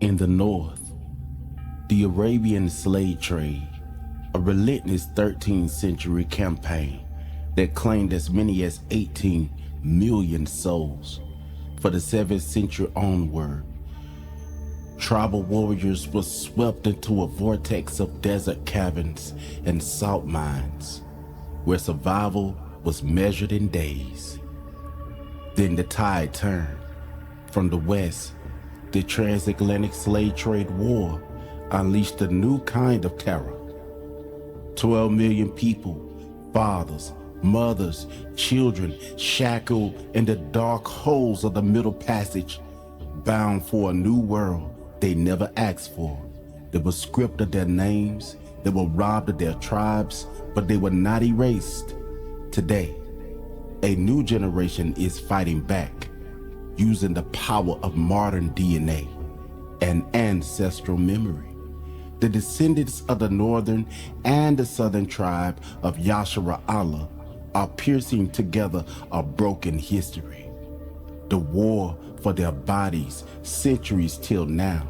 In the north, the Arabian slave trade, a relentless 13th century campaign that claimed as many as 18 million souls. For the 7th century onward, tribal warriors were swept into a vortex of desert caverns and salt mines, where survival was measured in days. Then the tide turned. From the west, the transatlantic slave trade war unleashed a new kind of terror. 12 million people, fathers, mothers, children, shackled in the dark holes of the Middle Passage, bound for a new world they never asked for. They were stripped of their names, they were robbed of their tribes, but they were not erased. Today, a new generation is fighting back, using the power of modern DNA and ancestral memory. The descendants of the northern and the southern tribe of Yashara Allah are piercing together a broken history. The war for their bodies, centuries till now,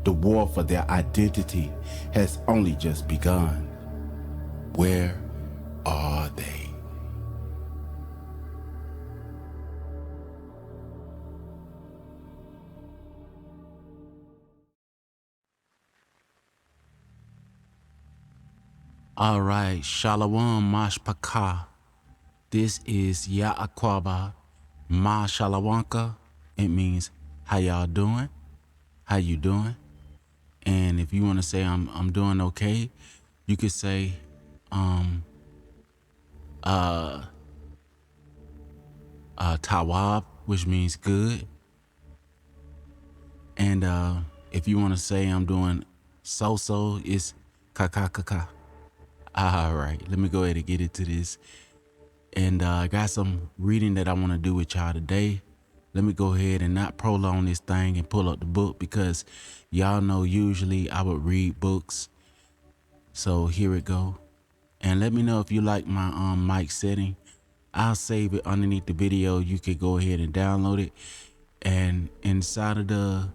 the war for their identity has only just begun. Where are they? All right, Shalom Mashpaka. This is Yiqwaba Ma Shalawanka. It means how y'all doing? How you doing? And if you want to say I'm doing okay, you could say Tawab, which means good. And if you want to say I'm doing so, it's Kaka. All right, let me go ahead and get into this. And I got some reading that I want to do with y'all today. Let me go ahead and not prolong this thing and pull up the book, because y'all know usually I would read books. So here it go. And let me know if you like my mic setting. I'll save it underneath the video. You could go ahead and download it. And inside of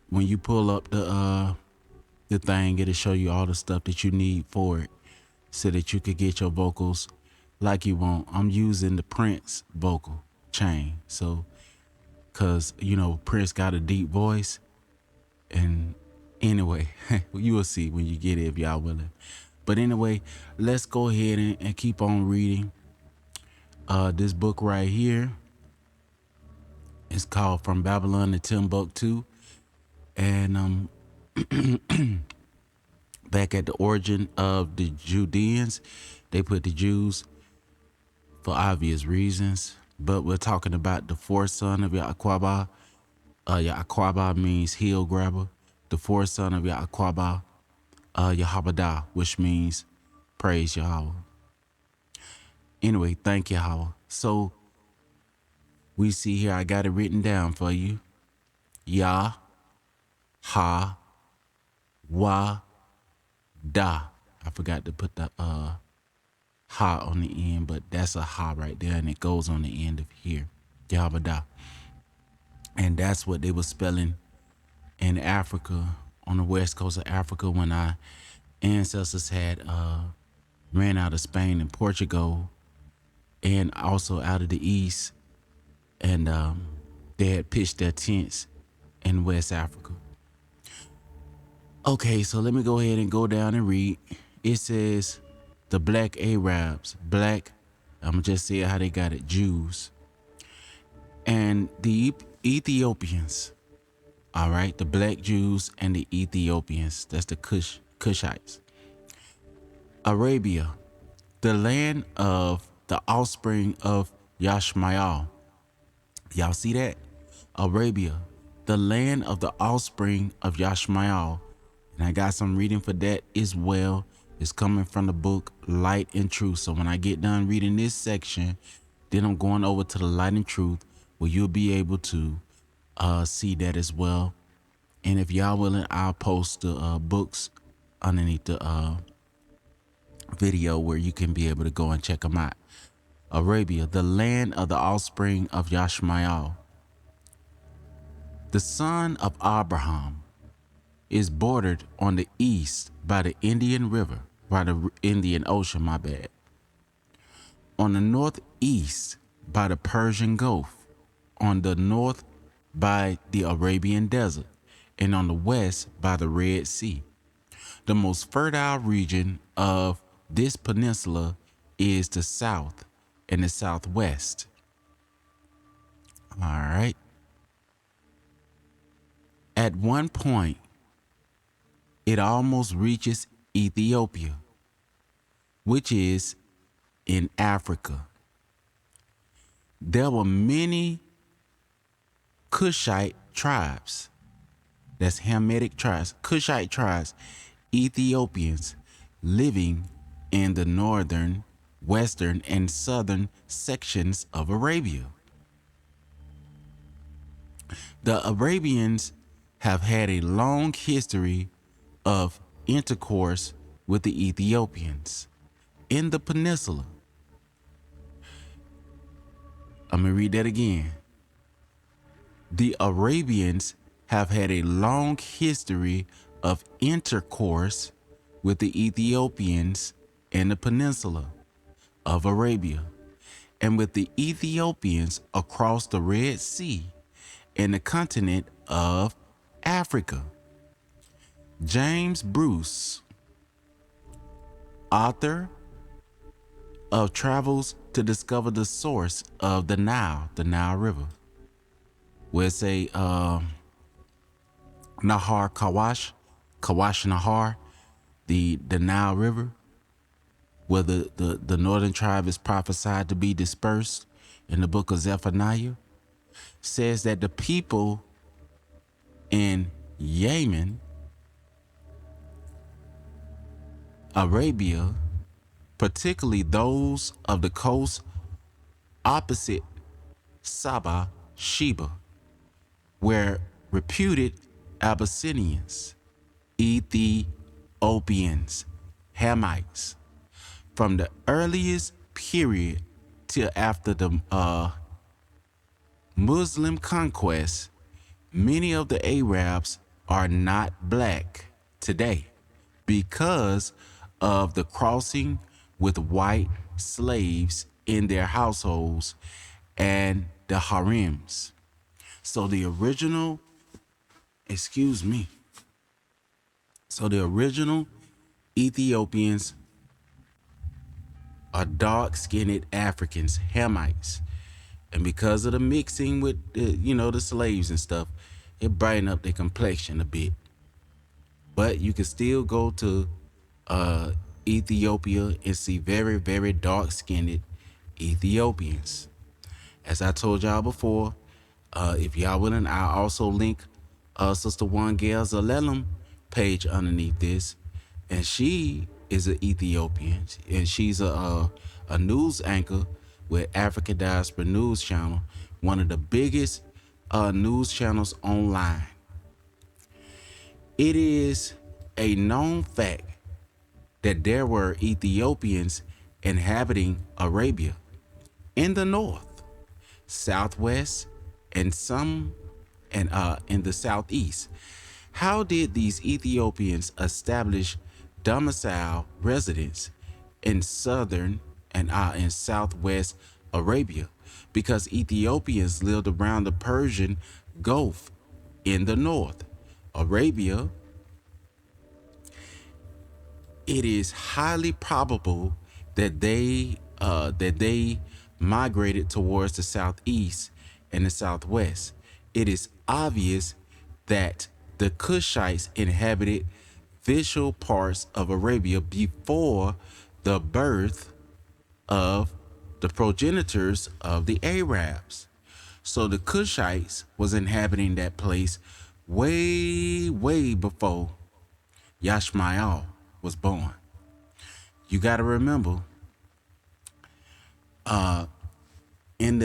when you pull up the thing, it'll show you all the stuff that you need for it, so that you could get your vocals like you want. I'm using the Prince vocal chain. So, cause Prince got a deep voice. And anyway, you will see when you get it if y'all willing. But anyway, let's go ahead and keep on reading. This book right here is called From Babylon to Timbuktu. And back at the origin of the Judeans, they put the Jews for obvious reasons. But we're talking about the fourth son of Yiqwaba. Yiqwaba means heel grabber. The fourth son of Yiqwaba, Yahabadah, which means praise Yahweh. Anyway, thank Yahweh. So we see here, I got it written down for you. Yah, ha, wa, da. I forgot to put the ha on the end, but that's a ha right there, and it goes on the end of here. Yahabadah. And that's what they were spelling in Africa, on the west coast of Africa, when our ancestors had ran out of Spain and Portugal, and also out of the east, and they had pitched their tents in West Africa. Okay, so let me go ahead and go down and read. It says the black Arabs, black, I'm gonna just say how they got it, Jews, and the Ethiopians. All right, the black Jews and the Ethiopians, that's the Cushites. Arabia, the land of the offspring of Yashmael. Y'all see that? Arabia, the land of the offspring of Yashmael. And I got some reading for that as well. It's coming from the book Light and Truth. So when I get done reading this section, then I'm going over to the Light and Truth, where you'll be able to see that as well. And if y'all willing, I'll post the books underneath the video, where you can be able to go and check them out. Arabia, the land of the offspring of Yashmael. The son of Abraham is bordered on the east by the Indian River, by the Indian Ocean, my bad. On the northeast by the Persian Gulf, on the north by the Arabian Desert, and on the west by the Red Sea. The most fertile region of this peninsula is the south and the southwest. All right. At one point, it almost reaches Ethiopia, which is in Africa. There were many Cushite tribes, that's Hamitic tribes, Cushite tribes, Ethiopians living in the northern, western, and southern sections of Arabia. The Arabians have had a long history of intercourse with the Ethiopians in the peninsula. I'm going to read that again. The Arabians have had a long history of intercourse with the Ethiopians in the peninsula of Arabia and with the Ethiopians across the Red Sea in the continent of Africa. James Bruce, author of Travels to Discover the Source of the Nile River, where it's a Nahar Kawash Nahar, the Nile River, where the northern tribe is prophesied to be dispersed in the book of Zephaniah, says that the people in Yemen, Arabia, particularly those of the coast opposite Saba, Sheba, were reputed Abyssinians, Ethiopians, Hamites, from the earliest period till after the Muslim conquest. Many of the Arabs are not black today because of the crossing with white slaves in their households and the harems. So the original Ethiopians are dark-skinned Africans, Hamites. And because of the mixing with, the slaves and stuff, it brightened up their complexion a bit. But you can still go to Ethiopia and see very, very dark-skinned Ethiopians. As I told y'all before, if y'all willing, I'll also link Sister One Gail Zalelum page underneath this. And she is an Ethiopian, and she's a news anchor with African Diaspora News Channel, one of the biggest news channels online. It is a known fact that there were Ethiopians inhabiting Arabia in the north, southwest, and some in the southeast. How did these Ethiopians establish domicile residence in southern and in southwest Arabia? Because Ethiopians lived around the Persian Gulf in the north. Arabia, it is highly probable that they migrated towards the southeast and the southwest. It is obvious that the Cushites inhabited visual parts of Arabia before the birth of the progenitors of the Arabs. So the Cushites was inhabiting that place way, way before Yashmael was born. You got to remember, in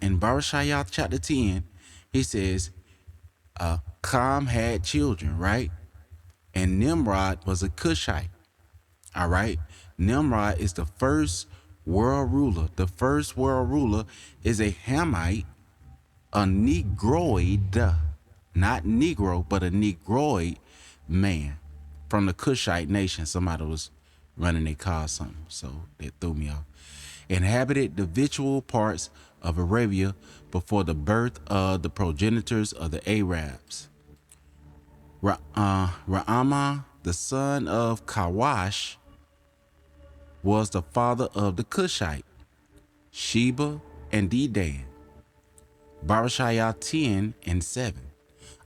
Barashayah chapter 10, he says, Kam had children, right? And Nimrod was a Cushite. All right. Nimrod is the first world ruler. The first world ruler is a Hamite a Negroid, not Negro, but a Negroid man from the Cushite nation. Somebody was running their car or something, so that threw me off. Inhabited the virtual parts of Arabia before the birth of the progenitors of the Arabs. Ra'ama, the son of Kawash, was the father of the Cushite, Sheba and Dedan. Barashaya 10 and 7.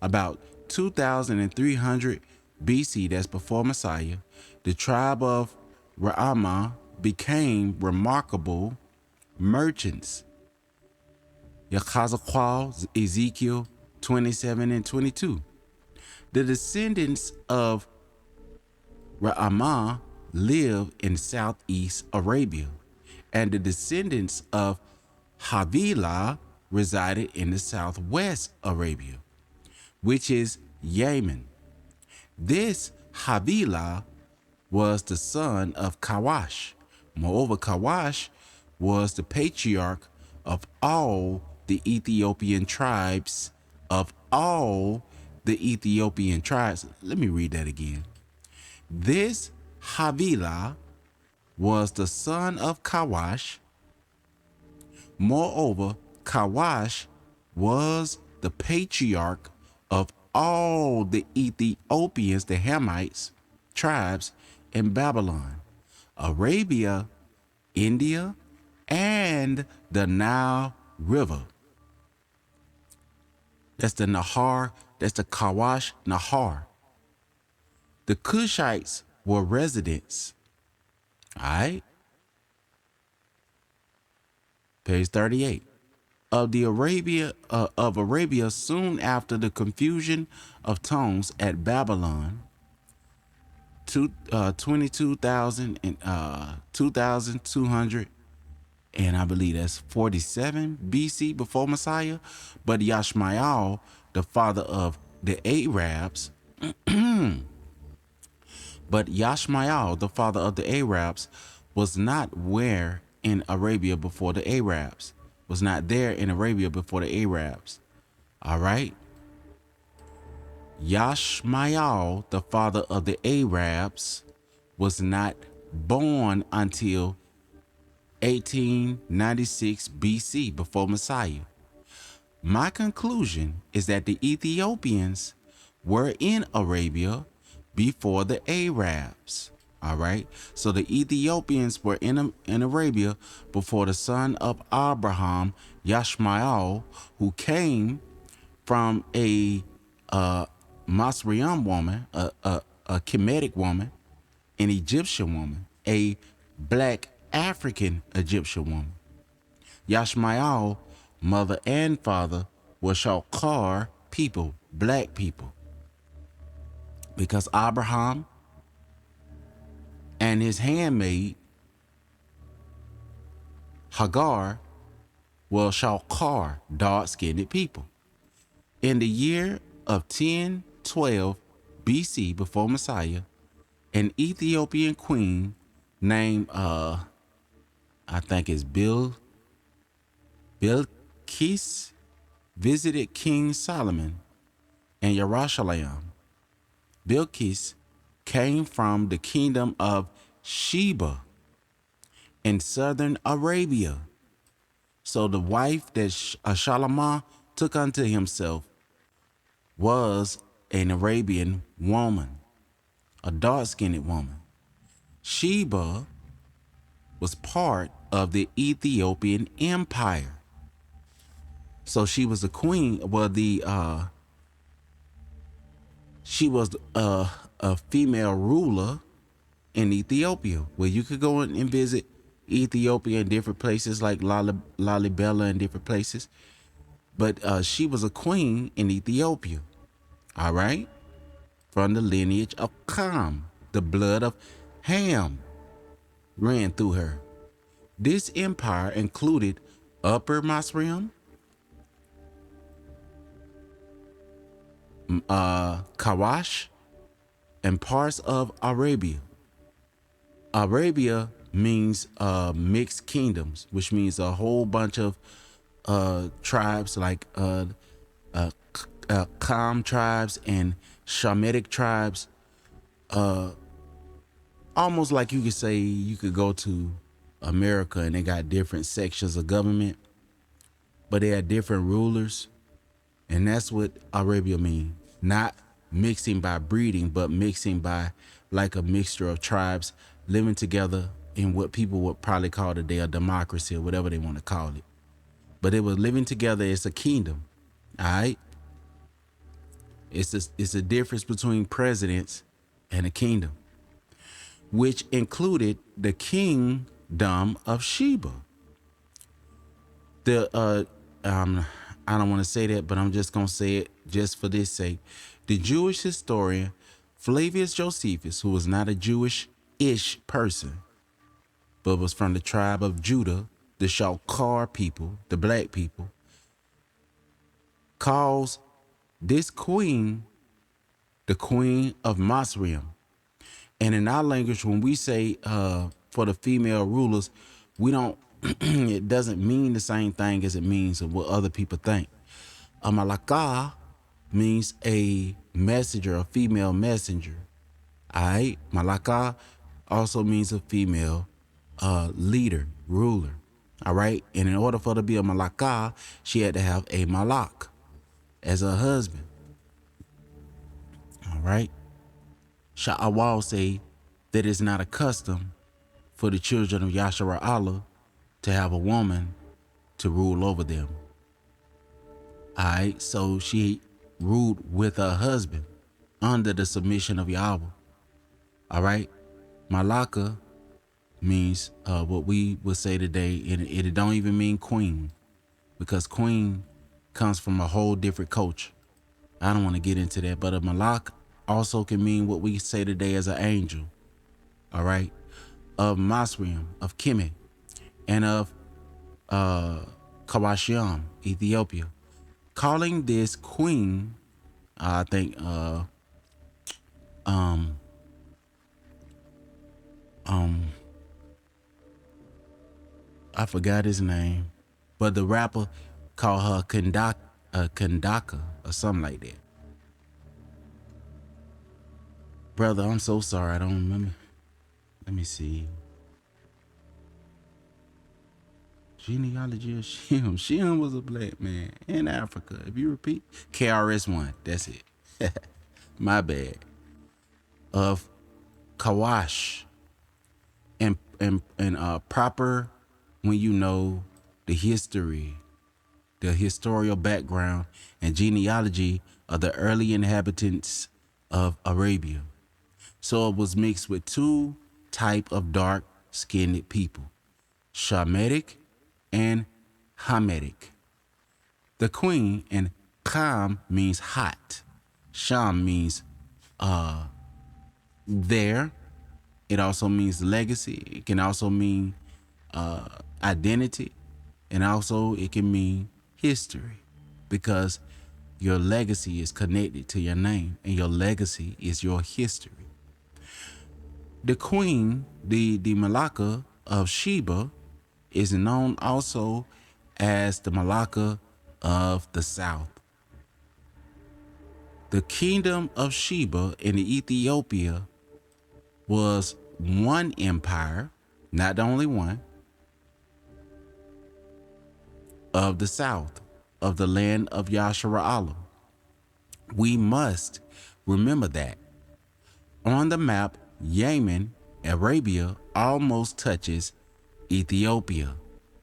About 2300 BC, that's before Messiah, the tribe of Ra'ama became remarkable merchants. Yachazaqual, Ezekiel 27 and 22. The descendants of Ra'ama live in southeast Arabia, and the descendants of Havilah resided in the southwest Arabia, which is Yemen. This Havilah was the son of Kawash. Moreover, Kawash was the patriarch of all the Ethiopian tribes. Let me read that again. This Havilah was the son of Kawash. Moreover, Kawash was the patriarch of all the Ethiopians, the Hamites, tribes in Babylon, Arabia, India, and the Nile River. That's the Nahar, that's the Kawash Nahar. The Cushites were residents. All right. Page 38. Of Arabia soon after the confusion of tongues at Babylon, 22,000 and 2,200, and I believe that's 47 BC before Messiah. But Yashmael, the father of the Arabs, was not where in Arabia before the Arabs. Was not there in Arabia before the Arabs. All right. Yashmael, the father of the Arabs, was not born until 1896 BC before Messiah. My conclusion is that the Ethiopians were in Arabia before the Arabs. All right. So the Ethiopians were in Arabia before the son of Abraham, Yashmael, who came from a Masriam woman, a Kemetic woman, an Egyptian woman, a black African Egyptian woman. Yashmael, mother and father, were Shakar people, black people, because Abraham and his handmaid Hagar were Shakar, dark-skinned people. In the year of 1012 BC before Messiah, an Ethiopian queen named I think it's Bilqis visited King Solomon in Jerusalem. Bilqis came from the kingdom of Sheba in southern Arabia. So the wife that Shalomah took unto himself was an Arabian woman, a dark-skinned woman. Sheba was part of the Ethiopian Empire. So she was a queen. Well, she was a female ruler in Ethiopia, where you could go and visit Ethiopia in different places like Lalibela and different places. But she was a queen in Ethiopia. All right. From the lineage of Kam, the blood of Ham ran through her. This empire included Upper Masriam, Kawash, and parts of Arabia. Arabia means mixed kingdoms, which means a whole bunch of tribes like Kham tribes and Shamitic tribes. Almost like you could say you could go to America and they got different sections of government, but they had different rulers. And that's what Arabia means. Not mixing by breeding, but mixing by like a mixture of tribes living together in what people would probably call today a democracy or whatever they want to call it. But it was living together as a kingdom. All right. It's a difference between presidents and a kingdom, which included the kingdom of Sheba. The I don't want to say that, but I'm just gonna say it just for this sake. The Jewish historian Flavius Josephus, who was not a Jewish-ish person, but was from the tribe of Judah, the Shalkar people, the black people, calls this queen the queen of Masrium. And in our language, when we say for the female rulers, we don't, it doesn't mean the same thing as it means of what other people think. A malaka means a messenger, a female messenger. All right? Malaka also means a female leader, ruler. All right? And in order for her to be a malaka, she had to have a malak as her husband. All right? Sha'awal say that it's not a custom for the children of Yashara Allah to have a woman to rule over them. All right, so she ruled with her husband under the submission of Yahweh. All right, Malaka means what we would say today, and it don't even mean queen, because queen comes from a whole different culture. I don't want to get into that, but a malak also can mean what we say today as an angel. All right, of Masrium, of Kemet, and of Kawashiam, Ethiopia. Calling this queen, I think, I forgot his name, but the rapper called her Kandaka or something like that. Brother, I'm so sorry, I don't remember. Let me see. Genealogy of Shem. Shem was a black man in Africa. If you repeat, KRS-One. That's it. My bad. Of Kawash. And proper when you know the history, the historical background and genealogy of the early inhabitants of Arabia. So it was mixed with two type of dark-skinned people, Shamitic and Hamitic. The queen in Kham means hot. Sham means there. It also means legacy. It can also mean identity. And also it can mean history, because your legacy is connected to your name and your legacy is your history. The queen, the Malaka of Sheba, is known also as the Malaka of the South. The kingdom of Sheba in Ethiopia was one empire, not the only one, of the South, of the land of Yashara Allah. We must remember that. On the map, Yemen, Arabia, almost touches Ethiopia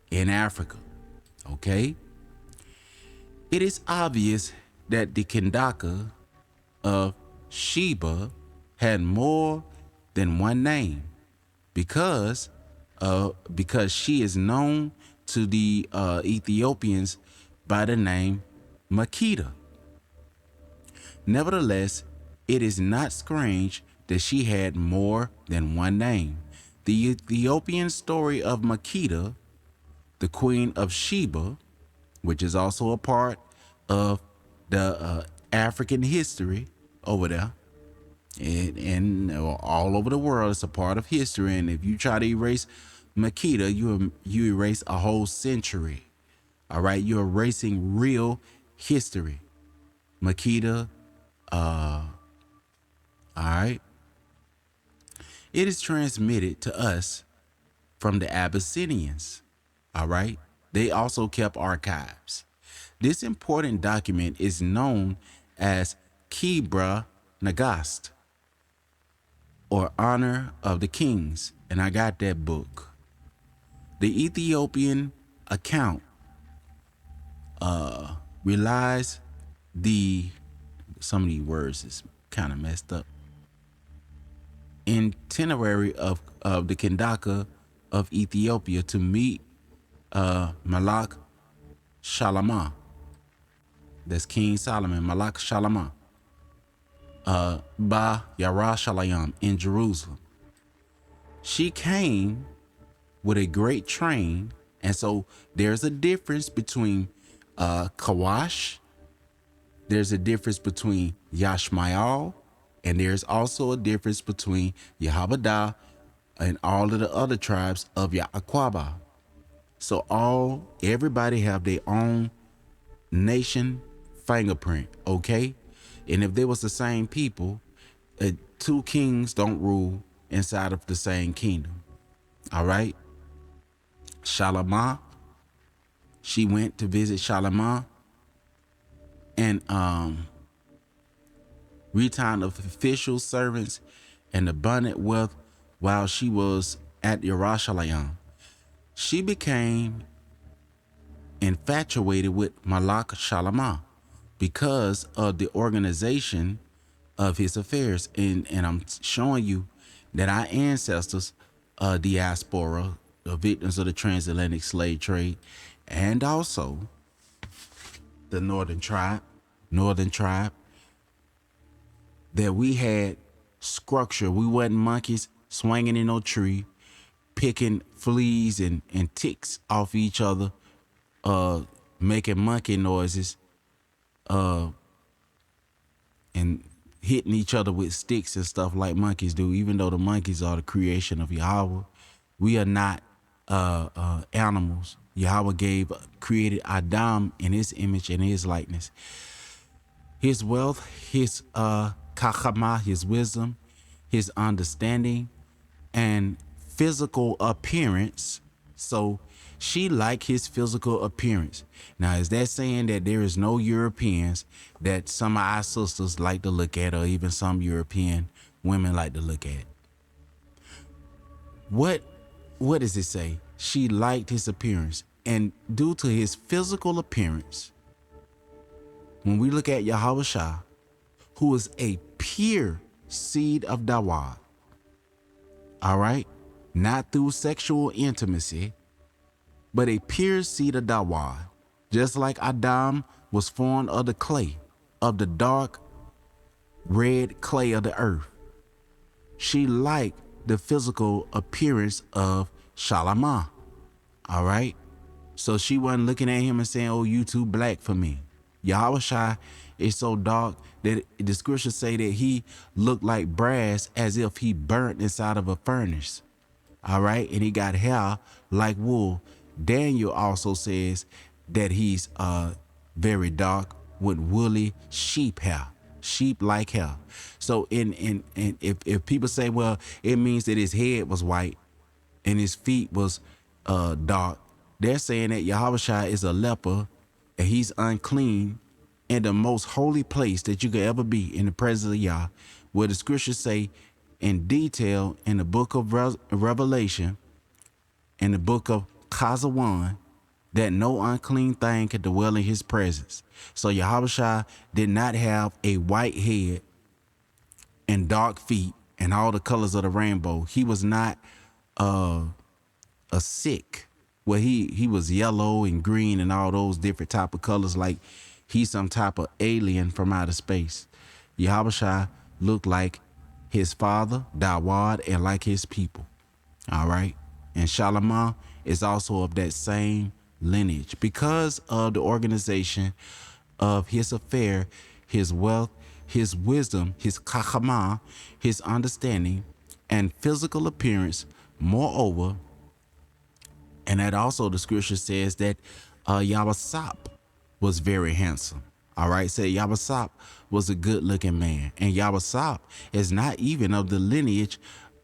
in Africa. Okay? It is obvious that the Kandaka of Sheba had more than one name, because she is known to the Ethiopians by the name Makeda. Nevertheless, it is not strange that she had more than one name. The Ethiopian story of Makeda, the queen of Sheba, which is also a part of the African history over there, and all over the world, it's a part of history. And if you try to erase Makeda, you erase a whole century All right, you're erasing real history. Makita, all right, it is transmitted to us from the Abyssinians. All right, they also kept archives. This important document is known as Kibra Nagast, or Honor of the Kings, and I got that book. The Ethiopian account relies the some of these words is kind of messed up. Itinerary of the Kandaka of Ethiopia to meet Malak Shalama. That's King Solomon, Malak Shalama. Ba Yarashalayim in Jerusalem. She came with a great train, and so there's a difference between Kawash, there's a difference between Yashmael, and there's also a difference between Yehabadah and all of the other tribes of Yiqwaba. So everybody have their own nation fingerprint, okay? And if they was the same people, two kings don't rule inside of the same kingdom. All right? Shalamah, she went to visit Shalamah and return of official servants and abundant wealth while she was at Yerushalayim. She became infatuated with Malak Shalamah because of the organization of his affairs. And I'm showing you that our ancestors, diaspora, victims of the transatlantic slave trade, and also the northern tribe, that we had structure. We wasn't monkeys swinging in no tree, picking fleas and ticks off each other, making monkey noises, and hitting each other with sticks and stuff like monkeys do. Even though the monkeys are the creation of Yahweh, we are not animals. Yahweh created Adam in his image and his likeness. His wealth, his kachama, his wisdom, his understanding, and physical appearance. So she liked his physical appearance. Now, is that saying that there is no Europeans that some of our sisters like to look at, or even some European women like to look at? What does it say? She liked his appearance. And due to his physical appearance, when we look at Yahweh Shah, who is a pure seed of Dawad, all right? Not through sexual intimacy, but a pure seed of Dawad. Just like Adam was formed of the clay, of the dark red clay of the earth. She liked the physical appearance of Shalamah, all right? So she wasn't looking at him and saying, oh, you too black for me. Yahweh Shai is so dark that the scriptures say that he looked like brass, as if he burnt inside of a furnace. All right. And he got hair like wool. Daniel also says that he's very dark with woolly sheep hair, sheep like hair. So if people say, well, it means that his head was white and his feet was dark, they're saying that Yahweh Shai is a leper and he's unclean in the most holy place that you could ever be, in the presence of Yah, where the scriptures say in detail in the book of Revelation, in the book of Kazawan, that no unclean thing could dwell in his presence. So Yahweh Shai did not have a white head and dark feet and all the colors of the rainbow. He was not a sick, where he was yellow and green and all those different type of colors, like he's some type of alien from outer space. Yahweh Shai looked like his father, Dawad, and like his people. All right. And Shalamah is also of that same lineage because of the organization of his affair, his wealth, his wisdom, his kachama, his understanding, and physical appearance. Moreover, and that also the scripture says that Yabasop was very handsome. All right, said Yabasop was a good looking man. And Yabasop is not even of the lineage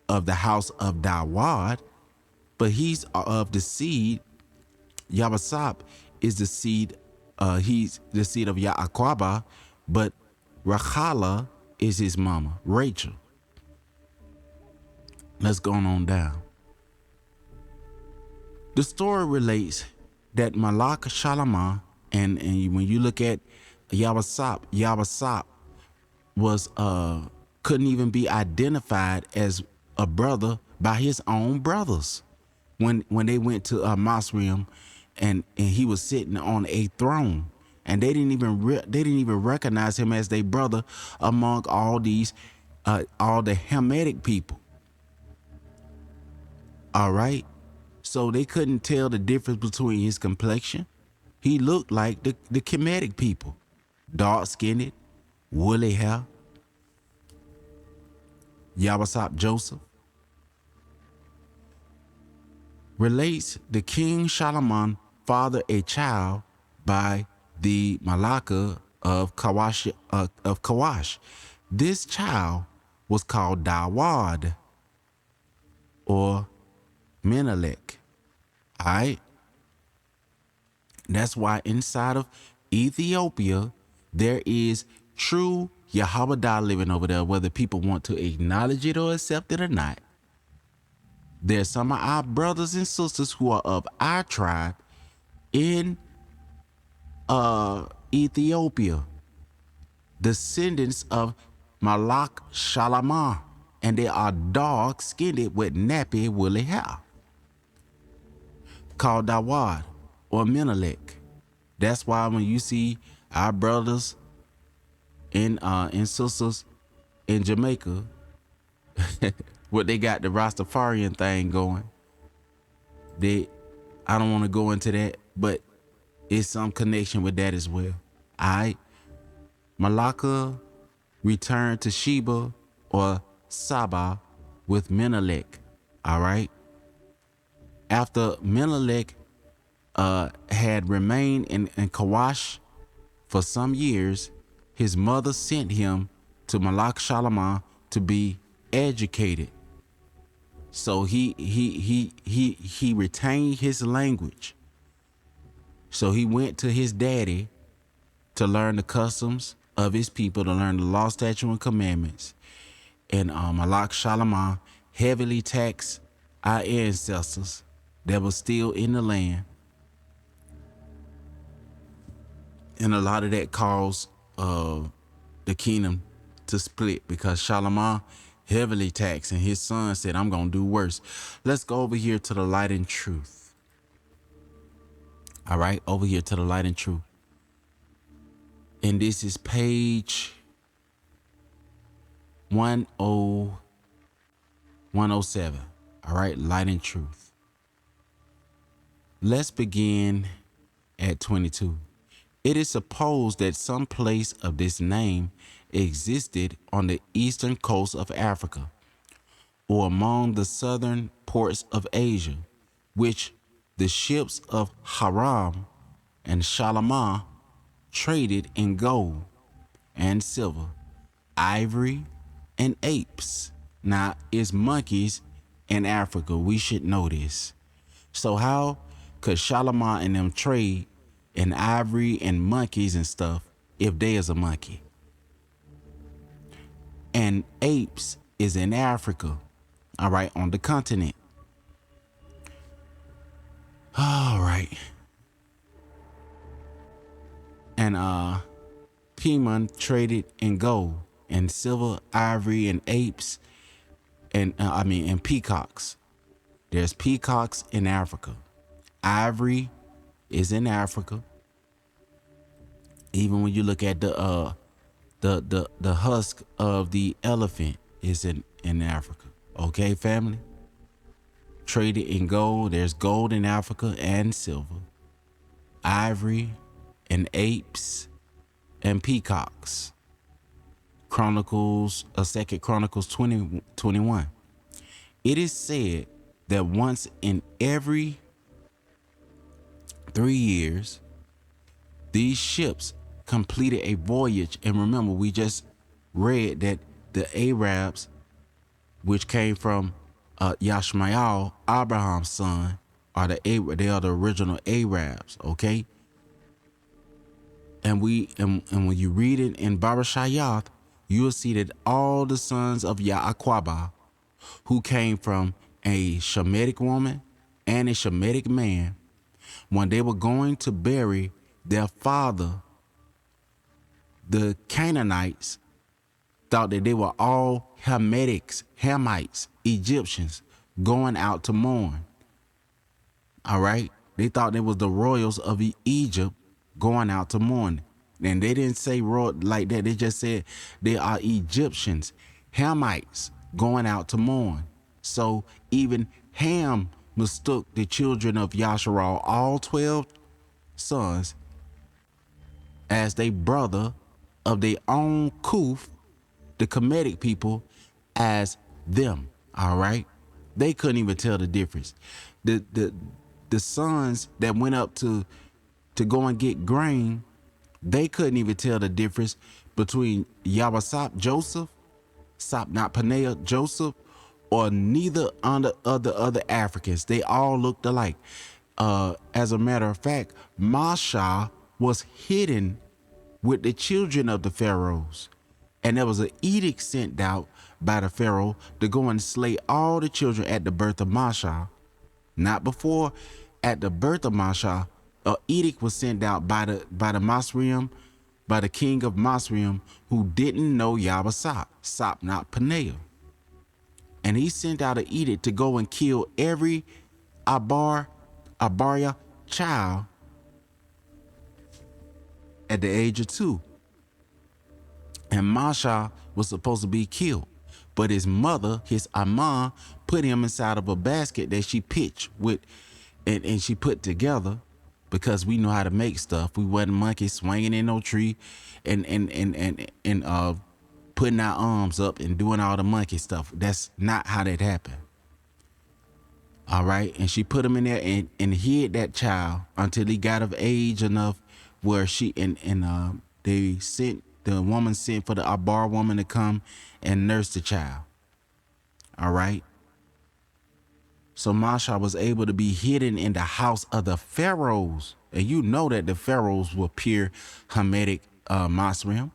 of the house of Dawad, but he's of the seed. Yabasop is the seed, he's the seed of Yiqwaba, but Rachala is his mama, Rachel. Let's go on down. The story relates that Malak Shalama, and when you look at Yabasop was couldn't even be identified as a brother by his own brothers. When they went to Masrium, and he was sitting on a throne, and they didn't even recognize him as their brother among all the Hamitic people. All right, so they couldn't tell the difference between his complexion. He looked like the Kemetic people, dark skinned, woolly hair. Yabasop Joseph relates the King Solomon fathered a child by the Malaka of Kawash. This child was called Dawad or Menelik. All right. That's why inside of Ethiopia, there is true Yahweh living over there, whether people want to acknowledge it or accept it or not. There's some of our brothers and sisters who are of our tribe in Ethiopia, descendants of Malak Shalama, and they are dark skinned with nappy woolly hair, called Dawad or Menelik. That's why when you see our brothers and sisters in Jamaica, what they got the Rastafarian thing going. I don't want to go into that, but it's some connection with that as well. Alright. Malaka returned to Sheba or Saba with Menelik. Alright. After Menelik had remained in Kawash for some years, his mother sent him to Malak Shalama to be educated. So he retained his language. So he went to his daddy to learn the customs of his people, to learn the law, statute, and commandments. And Malak Shalama heavily taxed our ancestors that were still in the land. And a lot of that caused the kingdom to split because Shalama heavily taxed, and his son said, I'm going to do worse. Let's go over here to the light and truth. All right, over here to the light and truth. And this is page 107. All right, light and truth. Let's begin at 22. It is supposed that some place of this name existed on the eastern coast of Africa, or among the southern ports of Asia, which the ships of Haram and Shalamah traded in gold and silver, ivory and apes. Now, it's monkeys in Africa. We should know this. So how could Shalamah and them trade in ivory and monkeys and stuff if there's a monkey? And apes is in Africa, all right, on the continent. All right. And Piman traded in gold and silver, ivory, and apes, and and peacocks. There's peacocks in Africa. Ivory is in Africa. Even when you look at the husk of the elephant is in Africa. Okay, family? Traded in gold. There's gold in Africa and silver. Ivory and apes and peacocks. Chronicles, 2 Chronicles 20:21. It is said that once in every 3 years, these ships completed a voyage. And remember, we just read that the Arabs, which came from Yashmael, Abraham's son, they are the original Arabs, okay? And when you read it in Barashayath, you will see that all the sons of Yiqwaba, who came from a Shemitic woman and a Shemitic man, when they were going to bury their father, the Canaanites thought that they were all Hamites, Egyptians, going out to mourn. All right? They thought they was the royals of Egypt going out to mourn. And they didn't say royal like that. They just said they are Egyptians, Hamites, going out to mourn. So even Ham mistook the children of Yasharal, all 12 sons, as their brother of their own Kuth, the Kemetic people, as them. All right? They couldn't even tell the difference. The sons that went up to go and get grain, they couldn't even tell the difference between Yabasap Joseph, Sapnat Panea Joseph, or neither of the other Africans. They all looked alike. As a matter of fact, Masha was hidden with the children of the pharaohs. And there was an edict sent out by the pharaoh to go and slay all the children at the birth of Masha. Not before. At the birth of Masha, an edict was sent out by the Masrium, by the king of Masrium, who didn't know Yabasap, Sapnat Panea. And he sent out an edict to go and kill every Abaria child at the age of 2. And Masha was supposed to be killed. But his mother, his Ama, put him inside of a basket that she pitched with and she put together, because we know how to make stuff. We wasn't monkeys swinging in no tree and putting our arms up and doing all the monkey stuff. That's not how that happened. All right. And she put him in there and hid that child until he got of age enough where the woman sent for the Abar woman to come and nurse the child. All right. So Masha was able to be hidden in the house of the pharaohs. And you know that the pharaohs were pure Hamitic Masrim.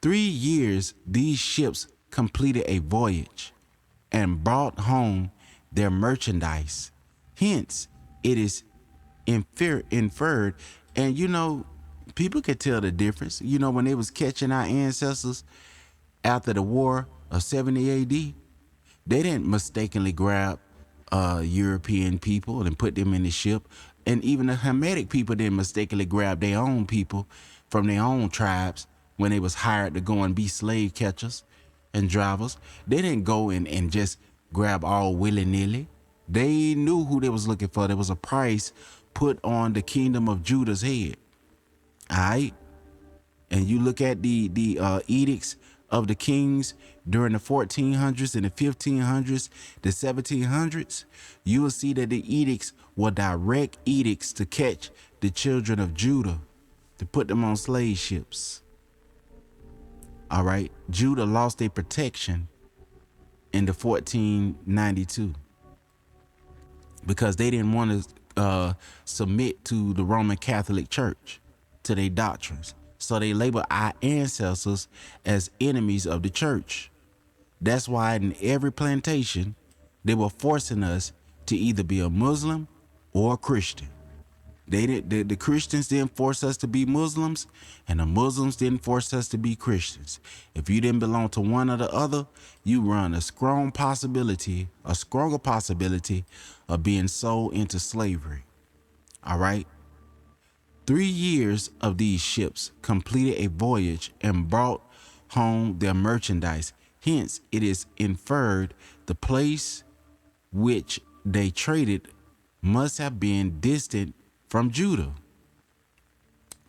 3 years, these ships completed a voyage and brought home their merchandise. Hence, it is inferred. And you know, people could tell the difference. You know, when they was catching our ancestors after the war of 70 AD, they didn't mistakenly grab European people and put them in the ship. And even the Hamitic people didn't mistakenly grab their own people from their own tribes when they was hired to go and be slave catchers and drivers. They didn't go and just grab all willy-nilly. They knew who they was looking for. There was a price put on the kingdom of Judah's head. All right? And you look at the edicts of the kings during the 1400s and the 1500s, the 1700s, you will see that the edicts were direct edicts to catch the children of Judah, to put them on slave ships. All right. Judah lost their protection in the 1492 because they didn't want to submit to the Roman Catholic Church, to their doctrines. So they label our ancestors as enemies of the church. That's why in every plantation, they were forcing us to either be a Muslim or a Christian. The Christians didn't force us to be Muslims, and the Muslims didn't force us to be Christians. If you didn't belong to one or the other, you run a stronger possibility of being sold into slavery. All right? 3 years of these ships completed a voyage and brought home their merchandise. Hence, it is inferred the place which they traded must have been distant from Judah.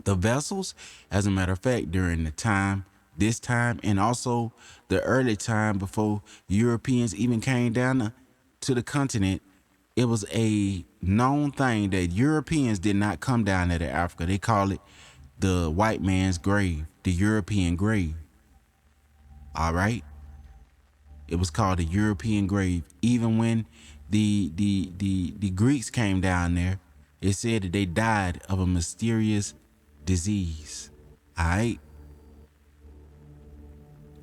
The vessels, as a matter of fact, during this time, and also the early time before Europeans even came down to the continent, It was a known thing that Europeans did not come down there to Africa. They call it the white man's grave, the European grave. All right. It was called the European grave. Even when the Greeks came down there, it said that they died of a mysterious disease. All right.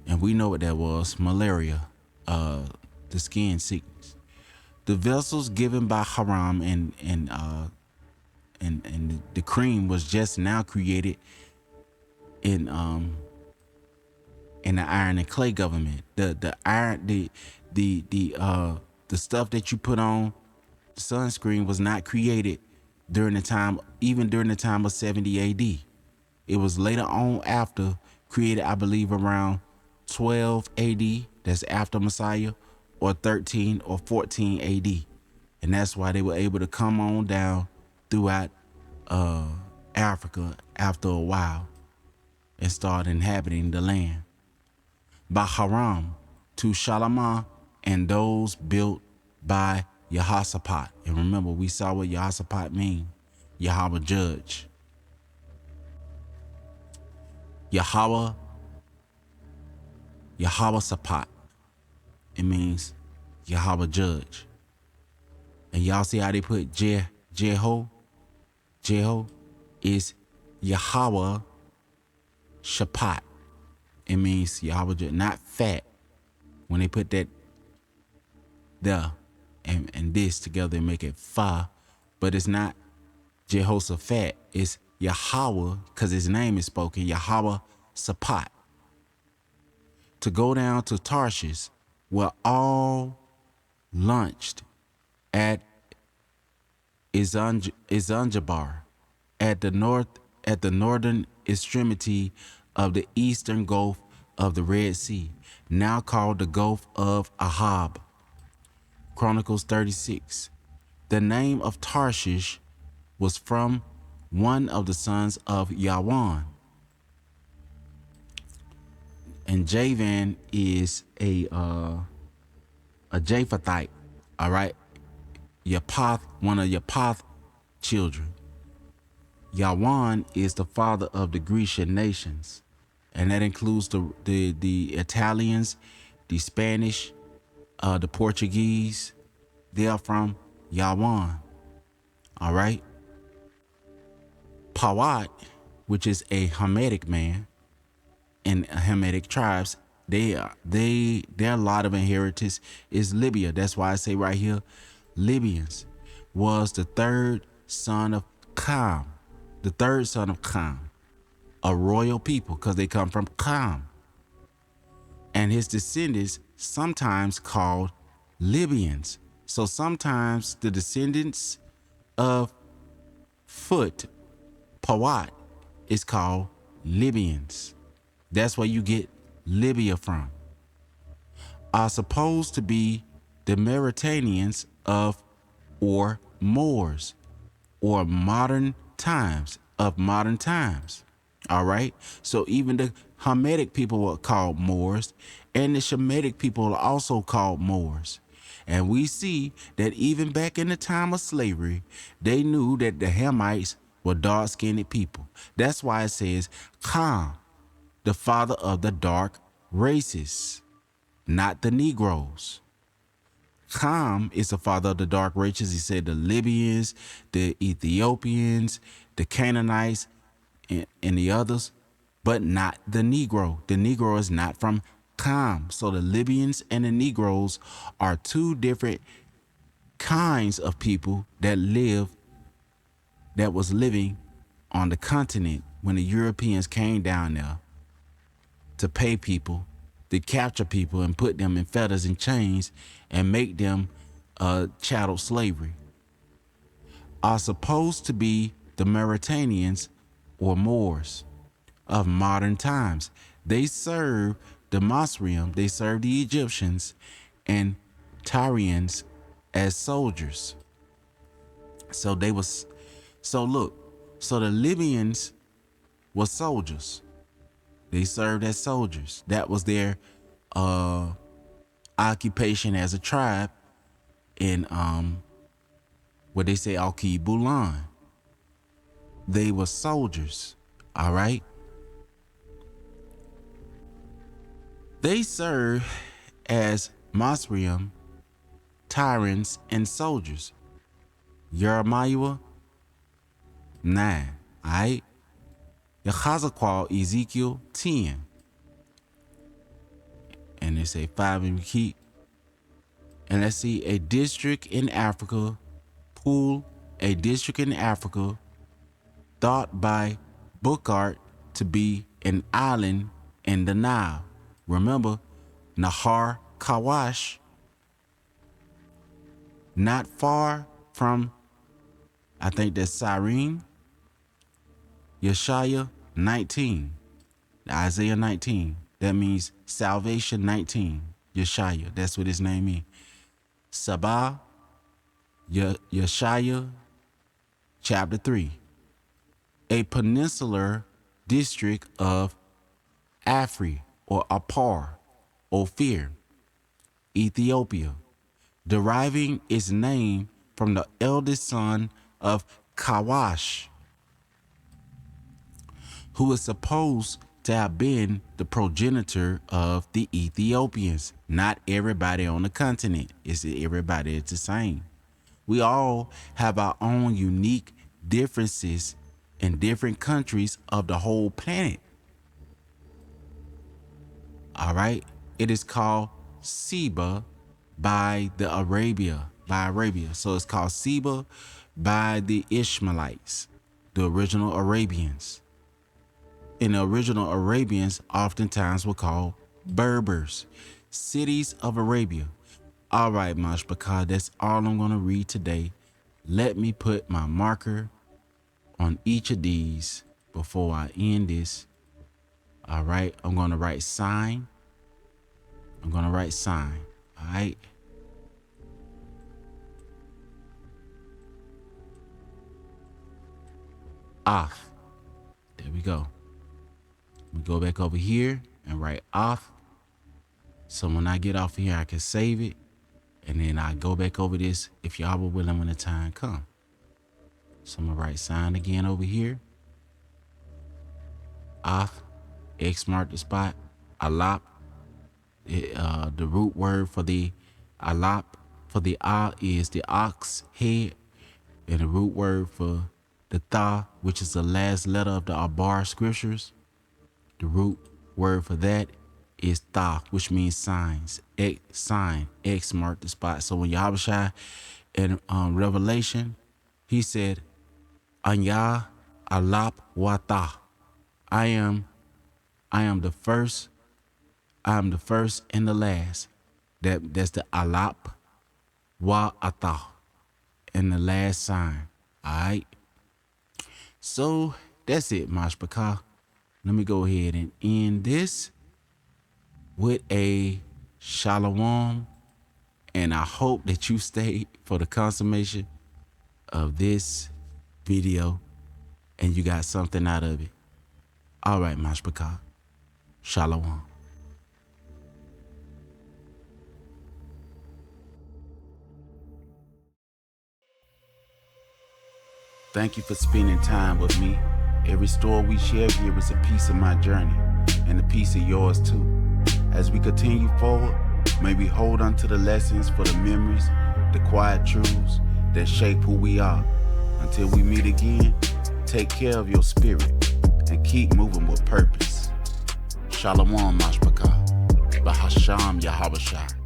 And we know what that was, malaria, the skin sickness. The vessels given by Haram and the cream was just now created in the iron and clay government. The iron the stuff that you put on the sunscreen was not created during the time, even during the time of 70 AD. It was later on after created, I believe, around 12 AD. That's after Messiah, or 13 or 14 AD. And that's why they were able to come on down throughout Africa after a while and start inhabiting the land. By Haram to Shalamah and those built by Jehoshaphat. And remember, we saw what Jehoshaphat mean. Yahweh judge. Yahweh Sapat. It means Yahweh judge. And y'all see how they put Jeho? Jeho is Yahweh Shapat. It means Yahweh judge, not fat. When they put that the and this together and make it fa, but it's not Jehoshaphat. It's Yahweh, because his name is spoken, Yahweh Sapat. To go down to Tarshish, were all launched at Izanjabar, at the northern extremity of the eastern Gulf of the Red Sea, now called the Gulf of Ahab. Chronicles 36. The name of Tarshish was from one of the sons of Yawan. And Javan is a Japhathite, all right? Yapath, one of Yapath children. Yawan is the father of the Grecian nations, and that includes the Italians, the Spanish, the Portuguese. They are from Yawan, all right? Pawat, which is a Hamitic man, in Hamitic tribes, their lot of inheritance is Libya. That's why I say right here, Libyans was the third son of Cam, a royal people, because they come from Cam, and his descendants sometimes called Libyans. So sometimes the descendants of Phut, Pawat, is called Libyans. That's where you get Libya from. Are supposed to be the Mauritanians of, or Moors, or modern times. All right. So even the Hamitic people were called Moors, and the Shemitic people are also called Moors. And we see that even back in the time of slavery, they knew that the Hamites were dark-skinned people. That's why it says Ham, the father of the dark races, not the Negroes. Ham is the father of the dark races. He said the Libyans, the Ethiopians, the Canaanites, and the others, but not the Negro. The Negro is not from Ham. So the Libyans and the Negroes are two different kinds of people that was living on the continent when the Europeans came down there to pay people, to capture people and put them in fetters and chains and make them chattel slavery. Are supposed to be the Mauritanians or Moors of modern times. They served the Masrium, they served the Egyptians and Tyrians as soldiers. So the Libyans were soldiers. They served as soldiers. That was their occupation as a tribe in what they say Alki Bulan. They were soldiers, all right? They served as Masrium, tyrants, and soldiers. Jeremiah 9, all right? Yechazaqal, Ezekiel 10. And they say 5 and we keep. And let's see, a district in Africa, Pool, a district in Africa, thought by Bukhart to be an island in the Nile. Remember, Nahar Kawash, not far from, I think that's Cyrene, Yeshaya 19, Isaiah 19. That means salvation 19, Yeshaya. That's what his name is. Sabah, Yeshaya, chapter 3. A peninsular district of Afri or Apar, Ophir, Ethiopia, deriving its name from the eldest son of Kawash, who is supposed to have been the progenitor of the Ethiopians. Not everybody on the continent. It's everybody, it's the same. We all have our own unique differences in different countries of the whole planet. All right. It is called Seba by Arabia. So it's called Seba by the Ishmaelites, the original Arabians. And the original Arabians oftentimes were called Berbers, cities of Arabia. All right, Mashbaka, that's all I'm going to read today. Let me put my marker on each of these before I end this. All right, I'm going to write sign. All right. Off. There we go. We go back over here and write off. So when I get off of here, I can save it. And then I go back over this if y'all were willing when the time come. So I'm going to write sign again over here. Off. X mark the spot. Alap. The root word for the alap, for the is the ox head. And the root word for the tha, which is the last letter of the Abar scriptures. The root word for that is tha, which means signs. Sign. X mark the spot. So when Yahushua in Revelation, he said, Anya alap wata. I am the first. I am the first and the last. That's the alap wa ata. And the last sign. All right. So that's it, Mashbaka. Let me go ahead and end this with a shalom. And I hope that you stayed for the consummation of this video and you got something out of it. All right, Mashbaka. Shalom. Thank you for spending time with me. Every story we share here is a piece of my journey and a piece of yours too. As we continue forward, may we hold on to the lessons for the memories, the quiet truths that shape who we are. Until we meet again, take care of your spirit and keep moving with purpose. Shalom, Mashbaka. Bahasham Yahabashah.